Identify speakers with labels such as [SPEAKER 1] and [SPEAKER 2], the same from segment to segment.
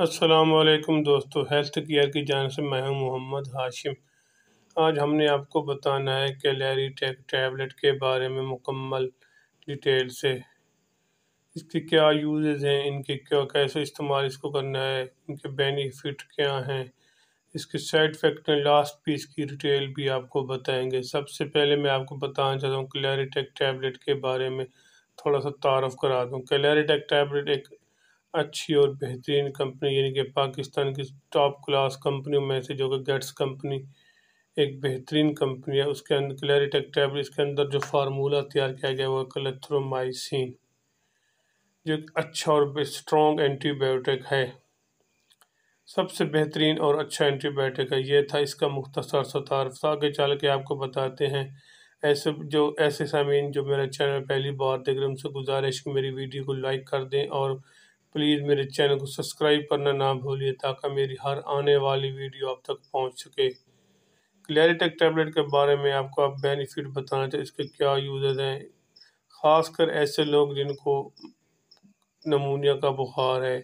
[SPEAKER 1] अस्सलामुअलैकुम दोस्तों, health care की जानिब से मैं हूं मोहम्मद हाशिम। आज हमने आपको बताना है कैलरीटेक टैबलेट के बारे में मुकम्मल डिटेल से। इसके क्या यूजेस हैं, इनके क्या कैसे इस्तेमाल इसको करना है, इनके बेनिफिट क्या हैं, इसके साइड इफ़ेक्ट में लास्ट भी इसकी डिटेल भी आपको बताएंगे। सबसे पहले मैं आपको बताना चाहता हूँ कैलरीटेक टैबलेट के बारे में थोड़ा सा तारफ़ करा दूँ। कैलरीटेक टैबलेट एक अच्छी और बेहतरीन कंपनी यानी कि पाकिस्तान की टॉप क्लास कंपनियों में से जो कि गेट्स कंपनी एक बेहतरीन कंपनी है। उसके अंदर क्लैरिटेक टैबलेट के अंदर जो फार्मूला तैयार किया गया वो क्लेथ्रोमाइसिन, जो एक अच्छा और स्ट्रॉन्ग एंटीबायोटिक है। सबसे बेहतरीन और अच्छा एंटीबायोटिक है। ये था इसका मुख्तसर सा तारफ़। आगे चल के आपको बताते हैं। ऐसे सामीन जो मेरा चैनल पहली बार देख रहे हैं उनसे गुजारिश कि मेरी वीडियो को लाइक कर दें और प्लीज़ मेरे चैनल को सब्सक्राइब करना ना भूलिए ताकि मेरी हर आने वाली वीडियो आप तक पहुंच सके। क्लैरिटेक टैबलेट के बारे में आपको आप बेनिफिट बताना चाहिए, इसके क्या यूजेस हैं। ख़ासकर ऐसे लोग जिनको नमूनिया का बुखार है,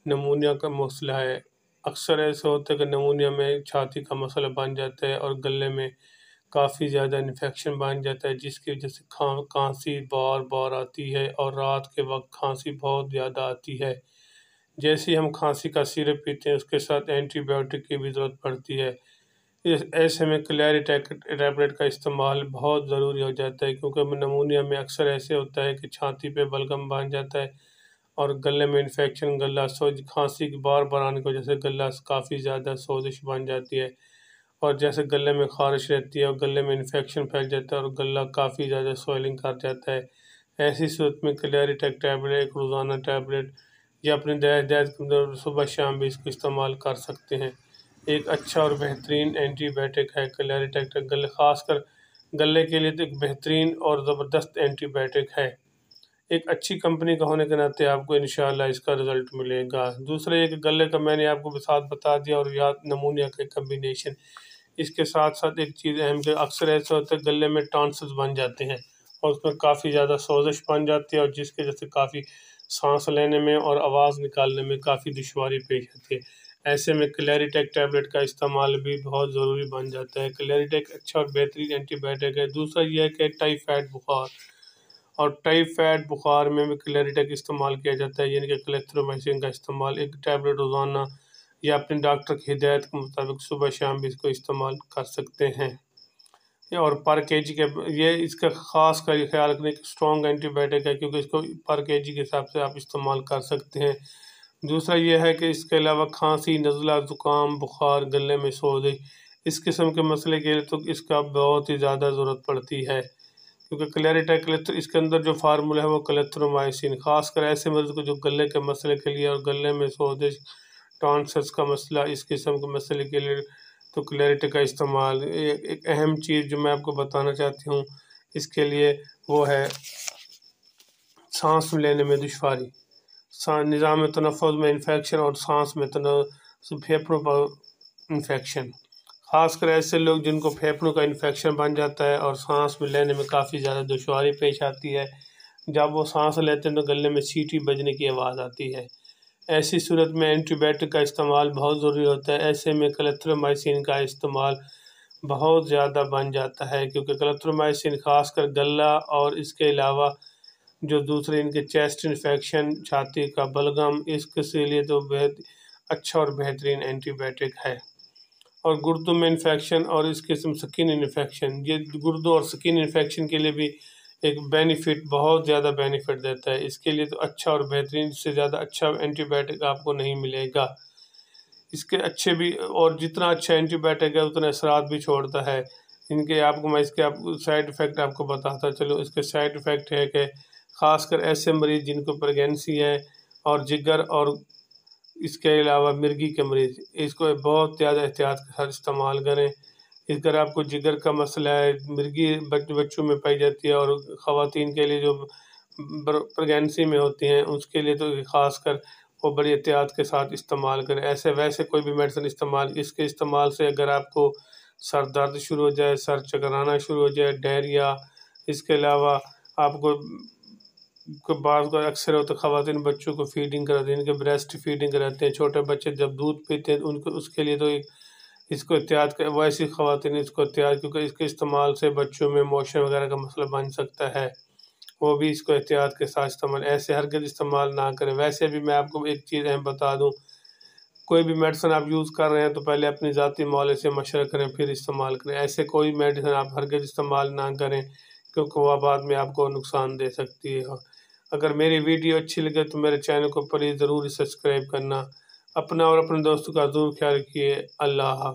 [SPEAKER 1] नमूनिया का मसला है। अक्सर ऐसा होता है कि नमूनिया में छाती का मसला बन जाता है और गले में काफ़ी ज़्यादा इन्फेक्शन बन जाता है, जिसकी वजह से खांसी बार बार आती है और रात के वक्त खांसी बहुत ज़्यादा आती है। जैसे ही हम खांसी का सिरप पीते हैं उसके साथ एंटीबायोटिक की भी ज़रूरत पड़ती है। ऐसे में क्लैरिटेक टैबलेट का इस्तेमाल बहुत ज़रूरी हो जाता है, क्योंकि नमूनिया में अक्सर ऐसे होता है कि छाती पे बलगम बन जाता है और गले में इन्फेक्शन, गला सोज, खांसी की बार बार आने की वजह से गला काफ़ी ज़्यादा सोजिश बन जाती है और जैसे गले में खारिश रहती है और गले में इन्फेक्शन फैल जाता है और गला काफ़ी ज़्यादा स्वेलिंग कर जाता है। ऐसी सूरत में क्लैरिटेक टैबलेट एक रोज़ाना टैबलेट या अपने दैत के अंदर सुबह शाम भी इसको इस्तेमाल कर सकते हैं। एक अच्छा और बेहतरीन एंटीबायोटिक है क्लैरिटेक। गले खासकर गले के लिए तो एक बेहतरीन और ज़बरदस्त एंटीबायोटिक है। एक अच्छी कंपनी का होने के नाते आपको इंशाल्लाह इसका रिज़ल्ट मिलेगा। दूसरा ये कि गले का मैंने आपको साथ बता दिया और या नमूनिया के कम्बिनेशन। इसके साथ साथ एक चीज़ अहम कि अक्सर ऐसा होता है गले में टॉन्सिल्स बन जाते हैं और उसमें काफ़ी ज़्यादा सोजिश बन जाती है और जिसकी वजह से काफ़ी सांस लेने में और आवाज़ निकालने में काफ़ी दुश्वारी पेश आती है। ऐसे में क्लैरिटेक टैबलेट का इस्तेमाल भी बहुत ज़रूरी बन जाता है। क्लैरिटेक अच्छा और बेहतरीन एंटीबायोटिक है। दूसरा यह है कि टाइफाइड बुखार और टाइफाइड बुखार में भी क्लैरिटेक इस्तेमाल किया जाता है, यानी कि क्लेथ्रोमाइसिन का इस्तेमाल एक टैबलेट रोज़ाना या अपने डॉक्टर की हिदायत के मुताबिक सुबह शाम भी इसको इस्तेमाल कर सकते हैं। और पर केजी के ये इसका ख़ास कर ख्याल रखने की स्ट्रॉन्ग एंटीबायोटिक है, क्योंकि इसको पर केजी के हिसाब से आप इस्तेमाल कर सकते हैं। दूसरा ये है कि इसके अलावा खांसी, नज़ला, ज़ुकाम, बुखार, गले में सोज, इस किस्म के मसले के लिए तो इसका बहुत ही ज़्यादा ज़रूरत पड़ती है, क्योंकि क्लैरिटेक इसके अंदर जो फार्मूला है वो क्लेथ्रोमाइसिन। खासकर ऐसे मरीज को जो गले के मसले के लिए और गले में सोजिश, टॉन्सिल्स का मसला, इस किस्म के मसले के लिए तो क्लैरिटी का इस्तेमाल। एक अहम चीज़ जो मैं आपको बताना चाहती हूँ इसके लिए वो है सांस लेने में दुश्वारी, निज़ाम तनफ़ुस में इन्फेक्शन और सांस में फेफड़ों पर इन्फेक्शन। खासकर ऐसे लोग जिनको फेफड़ों का इन्फेक्शन बन जाता है और सांस में लेने में काफ़ी ज़्यादा दुश्वारी पेश आती है। जब वो सांस लेते हैं तो गले में सीटी बजने की आवाज़ आती है। ऐसी सूरत में एंटीबायोटिक का इस्तेमाल बहुत ज़रूरी होता है। ऐसे में क्लेथ्रोमाइसिन का इस्तेमाल बहुत ज़्यादा बन जाता है, क्योंकि क्लेथ्रोमाइसिन खासकर गला और इसके अलावा जो दूसरे इनके चेस्ट इन्फेक्शन, छाती का बलगम, इसके लिए तो बेहद अच्छा और बेहतरीन एंटीबायोटिक है। और गुर्दों में इन्फेक्शन और इस किस्म स्किन इन्फेक्शन, ये गुर्दों और स्किन इन्फेक्शन के लिए भी एक बेनिफिट, बहुत ज़्यादा बेनिफिट देता है। इसके लिए तो अच्छा और बेहतरीन, इससे ज़्यादा अच्छा एंटीबायोटिक आपको नहीं मिलेगा। इसके अच्छे भी, और जितना अच्छा एंटीबायोटिक है उतना असरात भी छोड़ता है। मैं इसके आपको साइड इफ़ेक्ट आपको बताता चलो। इसके साइड इफ़ेक्ट है कि ख़ासकर ऐसे मरीज़ जिनको प्रेगनेंसी है और जिगर और इसके अलावा मिर्गी के मरीज़, इसको बहुत ज़्यादा एहतियात के साथ इस्तेमाल करें। अगर आपको जिगर का मसला है, मिर्गी बच्चों में पाई जाती है और ख़वातीन के लिए जो प्रेगनेंसी में होती हैं उसके लिए तो ख़ासकर वो बड़ी एहतियात के साथ इस्तेमाल करें। ऐसे वैसे कोई भी मेडिसिन इसके इस्तेमाल से अगर आपको सर दर्द शुरू हो जाए, सर चकराना शुरू हो जाए, डायरिया, इसके अलावा आपको बात को अक्सर होता ख़वातीन बच्चों को फीडिंग कराती हैं, इनके ब्रेस्ट फीडिंग कराते हैं। छोटे बच्चे जब दूध पीते हैं उनको उसके लिए तो इसको एहतियात कर वैसी ख़वातीन इसको एहतियात, क्योंकि इसके इस्तेमाल से बच्चों में मोशन वगैरह का मसला बन सकता है, वो भी इसको एहतियात के साथ इस्तेमाल, ऐसे हरगिज़ इस्तेमाल ना करें। वैसे भी मैं आपको एक चीज़ अहम बता दूँ, कोई भी मेडिसिन आप यूज़ कर रहे हैं तो पहले अपनी ज़ाती मौले से मशवरा करें फिर इस्तेमाल करें। ऐसे कोई मेडिसिन आप हरगिज़ इस्तेमाल ना करें, क्योंकि वह बाद में आपको नुकसान दे सकती है। अगर मेरी वीडियो अच्छी लगे तो मेरे चैनल को प्लीज़ ज़रूर सब्सक्राइब करना। अपना और अपने दोस्तों का ज़रूर ख्याल रखिए। अल्लाह हाफ़िज़।